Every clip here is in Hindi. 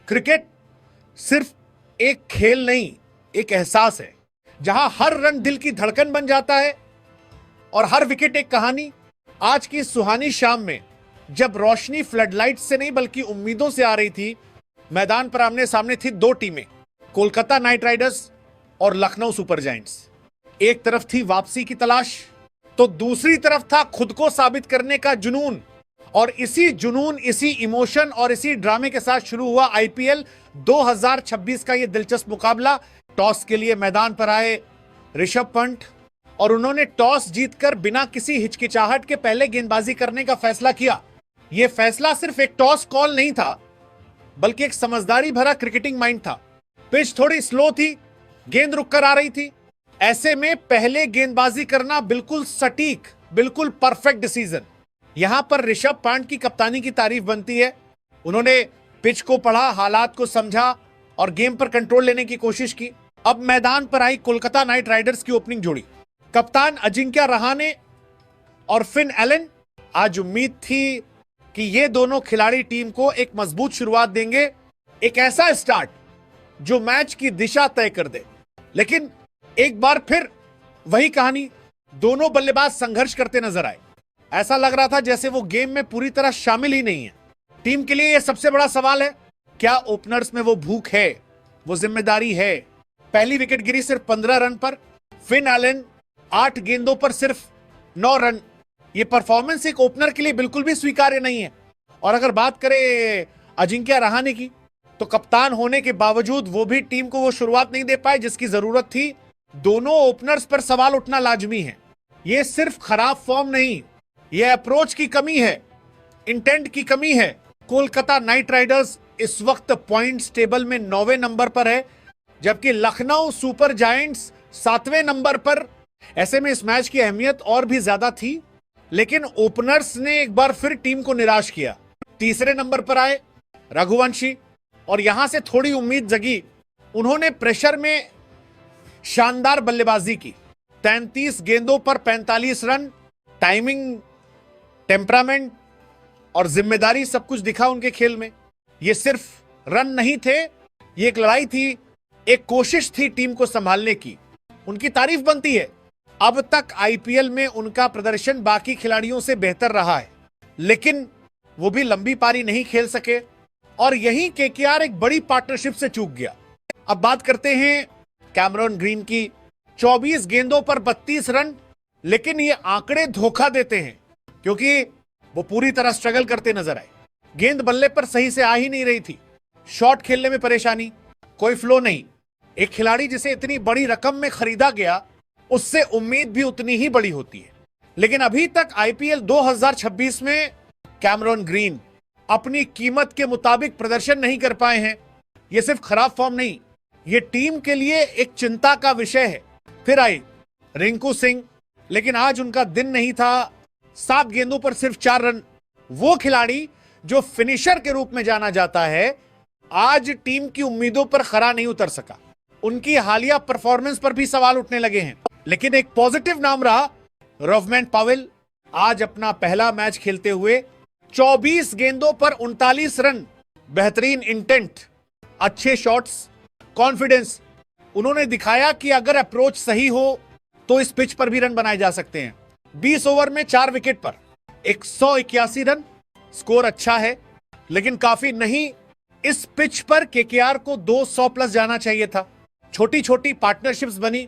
क्रिकेट सिर्फ एक खेल नहीं, एक एहसास है जहां हर रन दिल की धड़कन बन जाता है और हर विकेट एक कहानी। आज की सुहानी शाम में जब रोशनी फ्लडलाइट से नहीं बल्कि उम्मीदों से आ रही थी, मैदान पर आमने सामने थी दो टीमें, कोलकाता नाइट राइडर्स और लखनऊ सुपर जायंट्स। एक तरफ थी वापसी की तलाश, तो दूसरी तरफ था खुद को साबित करने का जुनून। और इसी जुनून, इसी इमोशन और इसी ड्रामे के साथ शुरू हुआ आईपीएल 2026 का यह दिलचस्प मुकाबला। टॉस के लिए मैदान पर आए ऋषभ पंत और उन्होंने टॉस जीतकर बिना किसी हिचकिचाहट के पहले गेंदबाजी करने का फैसला किया। यह फैसला सिर्फ एक टॉस कॉल नहीं था, बल्कि एक समझदारी भरा क्रिकेटिंग माइंड था। पिच थोड़ी स्लो थी, गेंद रुककर आ रही थी, ऐसे में पहले गेंदबाजी करना बिल्कुल सटीक, बिल्कुल परफेक्ट डिसीजन। यहां पर ऋषभ पंत की कप्तानी की तारीफ बनती है। उन्होंने पिच को पढ़ा, हालात को समझा और गेम पर कंट्रोल लेने की कोशिश की। अब मैदान पर आई कोलकाता नाइट राइडर्स की ओपनिंग जोड़ी, कप्तान अजिंक्य रहाणे और फिन एलन। आज उम्मीद थी कि ये दोनों खिलाड़ी टीम को एक मजबूत शुरुआत देंगे, एक ऐसा स्टार्ट जो मैच की दिशा तय कर दे। लेकिन एक बार फिर वही कहानी, दोनों बल्लेबाज संघर्ष करते नजर आए। ऐसा लग रहा था जैसे वो गेम में पूरी तरह शामिल ही नहीं है। टीम के लिए यह सबसे बड़ा सवाल है, क्या ओपनर्स में वो भूख है, वो जिम्मेदारी है। पहली विकेट गिरी सिर्फ 15 रन पर, फिन एलन 8 गेंदों पर सिर्फ 9 रन। यह परफॉर्मेंस एक ओपनर के लिए बिल्कुल भी स्वीकार्य नहीं है। और अगर बात करें अजिंक्य रहाणे की, तो कप्तान होने के बावजूद वो भी टीम को वो शुरुआत नहीं दे पाए जिसकी जरूरत थी। दोनों ओपनर्स पर सवाल उठना लाजमी है। यह सिर्फ खराब फॉर्म नहीं, यह अप्रोच की कमी है, इंटेंट की कमी है। कोलकाता नाइट राइडर्स इस वक्त पॉइंट्स टेबल में 9वें नंबर पर है, जबकि लखनऊ सुपर जायंट्स 7वें नंबर पर। ऐसे में इस मैच की अहमियत और भी ज्यादा थी, लेकिन ओपनर्स ने एक बार फिर टीम को निराश किया। तीसरे नंबर पर आए रघुवंशी और यहां से थोड़ी उम्मीद जगी। उन्होंने प्रेशर में शानदार बल्लेबाजी की, 33 गेंदों पर 45 रन। टाइमिंग, टेम्परामेंट और जिम्मेदारी सब कुछ दिखा उनके खेल में। ये सिर्फ रन नहीं थे, ये एक लड़ाई थी, एक कोशिश थी टीम को संभालने की। उनकी तारीफ बनती है। अब तक आईपीएल में उनका प्रदर्शन बाकी खिलाड़ियों से बेहतर रहा है, लेकिन वो भी लंबी पारी नहीं खेल सके और यहीं केकेआर एक बड़ी पार्टनरशिप से चूक गया। अब बात करते हैं कैमरॉन ग्रीन की। 24 गेंदों पर 32 रन, लेकिन ये आंकड़े धोखा देते हैं क्योंकि वो पूरी तरह स्ट्रगल करते नजर आए। गेंद बल्ले पर सही से आ ही नहीं रही थी, शॉट खेलने में परेशानी, कोई फ्लो नहीं। एक खिलाड़ी जिसे इतनी बड़ी रकम में खरीदा गया, उससे उम्मीद भी उतनी ही बड़ी होती है। लेकिन अभी तक आईपीएल 2026 में कैमरॉन ग्रीन अपनी कीमत के मुताबिक प्रदर्शन नहीं कर पाए हैं। यह सिर्फ खराब फॉर्म नहीं, यह टीम के लिए एक चिंता का विषय है। फिर आई रिंकू सिंह, लेकिन आज उनका दिन नहीं था। 7 गेंदों पर सिर्फ 4 रन। वो खिलाड़ी जो फिनिशर के रूप में जाना जाता है, आज टीम की उम्मीदों पर खरा नहीं उतर सका। उनकी हालिया परफॉर्मेंस पर भी सवाल उठने लगे हैं। लेकिन एक पॉजिटिव नाम रहा रोवमैन पॉवेल। आज अपना पहला मैच खेलते हुए 24 गेंदों पर 39 रन। बेहतरीन इंटेंट, अच्छे शॉट्स, कॉन्फिडेंस। उन्होंने दिखाया कि अगर अप्रोच सही हो तो इस पिच पर भी रन बनाए जा सकते हैं। 20 ओवर में 4 विकेट पर 181 रन। स्कोर अच्छा है, लेकिन काफी नहीं। इस पिच पर केकेआर को 200 प्लस जाना चाहिए था। छोटी छोटी पार्टनरशिप्स बनी,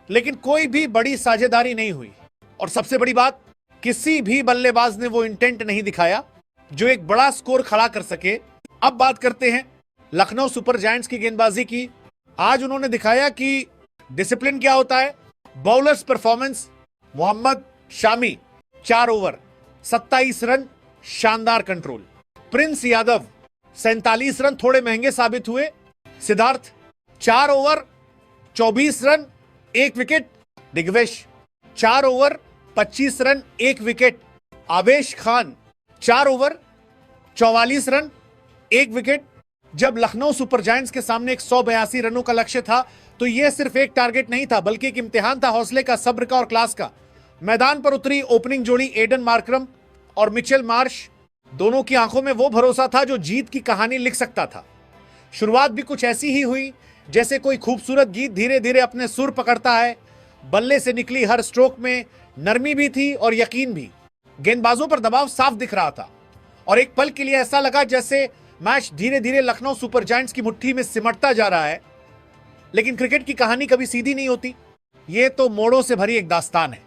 लेकिन कोई भी बड़ी साझेदारी नहीं हुई। और सबसे बड़ी बात, किसी भी बल्लेबाज ने वो इंटेंट नहीं दिखाया जो एक बड़ा स्कोर खड़ा कर सके। अब बात करते हैं लखनऊ सुपर जायंट्स की गेंदबाजी की। आज उन्होंने दिखाया कि डिसिप्लिन क्या होता है। Bowlers performance, Mohammed Shami 4 over 27 run, शानदार कंट्रोल। प्रिंस यादव 47 रन, थोड़े महंगे साबित हुए। Siddharth 4 over 24 run, 1 wicket. Digvesh 4 over 25 run, 1 wicket. Avesh Khan 4 over 44 run, 1 wicket. जब लखनऊ सुपर जायंट्स के सामने 182 रनों का लक्ष्य था, तो यह सिर्फ एक टारगेट नहीं था, बल्कि एक इम्तिहान था हौसले का, सब्र का और क्लास का। मैदान पर उतरी ओपनिंग जोड़ी एडन मार्करम और मिचेल मार्श। दोनों की आंखों में वो भरोसा था जो जीत की कहानी लिख सकता था। शुरुआत भी कुछ ऐसी ही हुई जैसे कोई खूबसूरत गीत धीरे धीरे अपने सुर पकड़ता है। बल्ले से निकली हर स्ट्रोक में नरमी भी थी और यकीन भी। गेंदबाजों पर दबाव साफ दिख रहा था और एक पल के लिए ऐसा लगा जैसे मैच धीरे धीरे लखनऊ सुपर जायंट्स की मुट्ठी में सिमटता जा रहा है। लेकिन क्रिकेट की कहानी कभी सीधी नहीं होती, यह तो मोड़ों से भरी एक दास्तान है।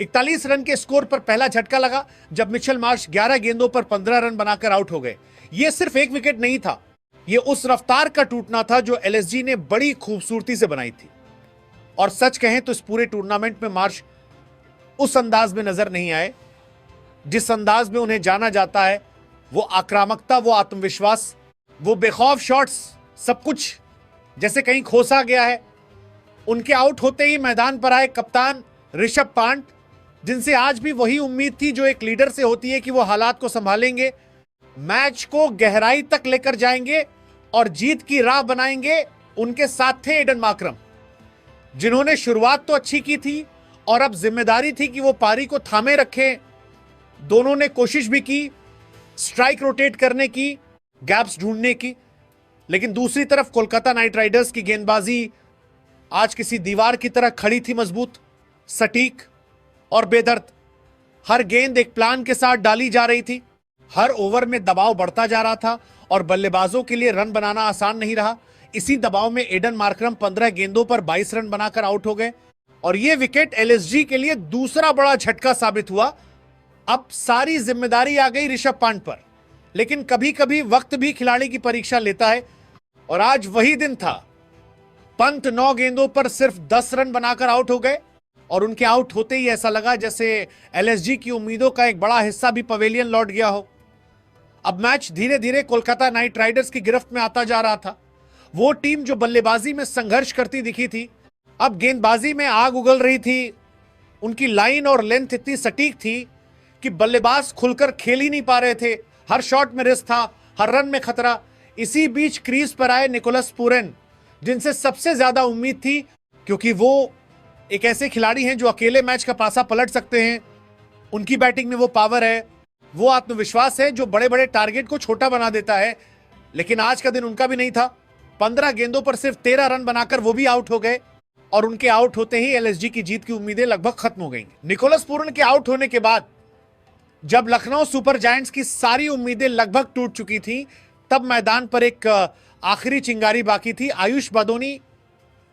41 रन के स्कोर पर पहला झटका लगा जब मिचेल मार्श 11 गेंदों पर 15 रन बनाकर आउट हो गए। यह सिर्फ एक विकेट नहीं था, यह उस रफ्तार का टूटना था जो एलएसजी ने बड़ी खूबसूरती से बनाई थी। और सच कहें तो इस पूरे टूर्नामेंट में मार्श उस अंदाज में नजर नहीं आए जिस अंदाज में उन्हें जाना जाता है। वो आक्रामकता, वो आत्मविश्वास, वो बेखौफ शॉट्स, सब कुछ जैसे कहीं खोसा गया है। उनके आउट होते ही मैदान पर आए कप्तान ऋषभ पंत, जिनसे आज भी वही उम्मीद थी जो एक लीडर से होती है कि वो हालात को संभालेंगे, मैच को गहराई तक लेकर जाएंगे और जीत की राह बनाएंगे। उनके साथ थे एडन मार्करम, जिन्होंने शुरुआत तो अच्छी की थी और अब जिम्मेदारी थी कि वो पारी को थामे रखें। दोनों ने कोशिश भी की स्ट्राइक रोटेट करने की, गैप्स ढूंढने की, लेकिन दूसरी तरफ कोलकाता नाइट राइडर्स की गेंदबाजी आज किसी दीवार की तरह खड़ी थी, मजबूत, सटीक और बेदर्द। हर गेंद एक प्लान के साथ डाली जा रही थी। हर ओवर में दबाव बढ़ता जा रहा था और बल्लेबाजों के लिए रन बनाना आसान नहीं रहा। इसी दबाव में एडन मार्करम 15 गेंदों पर 22 रन बनाकर आउट हो गए और यह विकेट एलएसजी के लिए दूसरा बड़ा झटका साबित हुआ। अब सारी जिम्मेदारी आ गई ऋषभ पंत पर, लेकिन कभी कभी वक्त भी खिलाड़ी की परीक्षा लेता है और आज वही दिन था। पंत 9 गेंदों पर सिर्फ 10 रन बनाकर आउट हो गए और उनके आउट होते ही ऐसा लगा जैसे एलएसजी की उम्मीदों का एक बड़ा हिस्सा भी पवेलियन लौट गया हो। अब मैच धीरे धीरे कोलकाता नाइट राइडर्स की गिरफ्त में आता जा रहा था। वो टीम जो बल्लेबाजी में संघर्ष करती दिखी थी, अब गेंदबाजी में आग उगल रही थी। उनकी लाइन और लेंथ इतनी सटीक थी कि बल्लेबाज खुलकर खेल ही नहीं पा रहे थे। हर शॉट में रिस्क था, हर रन में खतरा। इसी बीच क्रीज पर आए निकोलस पूरन, जिनसे सबसे ज्यादा उम्मीद थी, क्योंकि वो एक ऐसे खिलाड़ी हैं जो अकेले मैच का पासा पलट सकते हैं। उनकी बैटिंग में वो पावर है, वो आत्मविश्वास है जो बड़े बड़े टारगेट को छोटा बना देता है। लेकिन आज का दिन उनका भी नहीं था। 15 गेंदों पर सिर्फ 13 रन बनाकर वो भी आउट हो गए और उनके आउट होते ही एलएसजी की जीत की उम्मीदें लगभग खत्म हो गई। निकोलस पूरन के आउट होने के बाद जब लखनऊ सुपर जायंट्स की सारी उम्मीदें लगभग टूट चुकी थी, तब मैदान पर एक आखिरी चिंगारी बाकी थी। आयुष बादोनी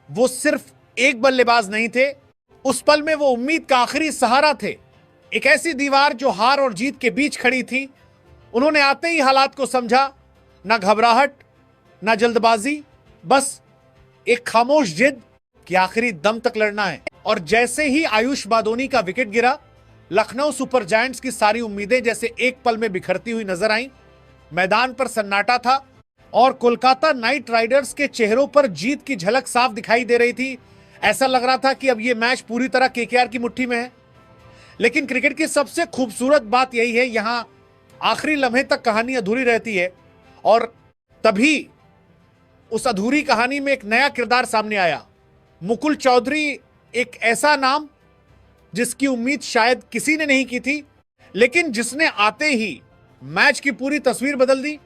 वो सिर्फ एक बल्लेबाज नहीं थे, उस पल में वो उम्मीद का आखिरी सहारा थे। एक ऐसी दीवार जो हार और जीत के बीच खड़ी थी। उन्होंने आते ही हालात को समझा, ना घबराहट ना जल्दबाजी, बस एक खामोश जिद कि आखिरी दम तक लड़ना है। और जैसे ही आयुष बादोनी का विकेट गिरा, लखनऊ सुपर जायंट्स की सारी उम्मीदें जैसे एक पल में बिखरती हुई नजर आईं। मैदान पर सन्नाटा था और कोलकाता नाइट राइडर्स के चेहरों पर जीत की झलक साफ दिखाई दे रही थी। ऐसा लग रहा था कि अब यह मैच पूरी तरह केकेआर की मुट्ठी में है। लेकिन क्रिकेट की सबसे खूबसूरत बात यही है, यहां आखिरी लम्हे तक कहानी अधूरी रहती है और तभी उस अधूरी कहानी में एक नया किरदार सामने आया। मुकुल चौधरी, एक ऐसा नाम जिसकी उम्मीद शायद किसी ने नहीं की थी, लेकिन जिसने आते ही मैच की पूरी तस्वीर बदल दी।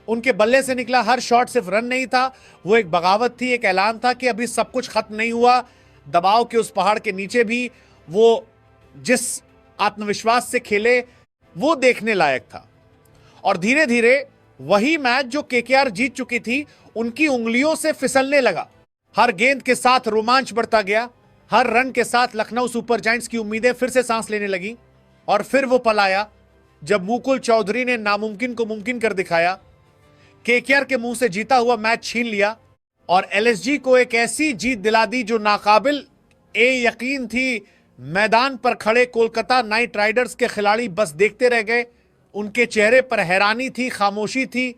उनके बल्ले से निकला हर शॉट सिर्फ रन नहीं था, वो एक बगावत थी, एक ऐलान था कि अभी सब कुछ खत्म नहीं हुआ। दबाव के उस पहाड़ के नीचे भी वो जिस आत्मविश्वास से खेले वो देखने लायक था। और धीरे धीरे वही मैच जो केकेआर जीत चुकी थी, उनकी उंगलियों से फिसलने लगा। हर गेंद के साथ रोमांच बढ़ता गया। हर रन के साथ लखनऊ सुपर जायंट्स की उम्मीदें फिर से सांस लेने लगी। और फिर वो पल आया जब मुकुल चौधरी ने नामुमकिन को मुमकिन कर दिखाया। केकेआर के मुंह से जीता हुआ मैच छीन लिया और एलएसजी को एक ऐसी जीत दिला दी जो नाकाबिल ए यकीन थी। मैदान पर खड़े कोलकाता नाइट राइडर्स के खिलाड़ी बस देखते रह गए। उनके चेहरे पर हैरानी थी, खामोशी थी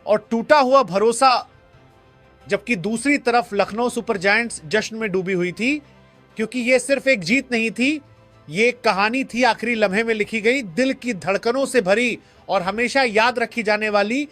और टूटा हुआ भरोसा। जबकि दूसरी तरफ लखनऊ सुपर जायंट्स जश्न में डूबी हुई थी, क्योंकि यह सिर्फ एक जीत नहीं थी, ये एक कहानी थी आखिरी लम्हे में लिखी गई, दिल की धड़कनों से भरी और हमेशा याद रखी जाने वाली।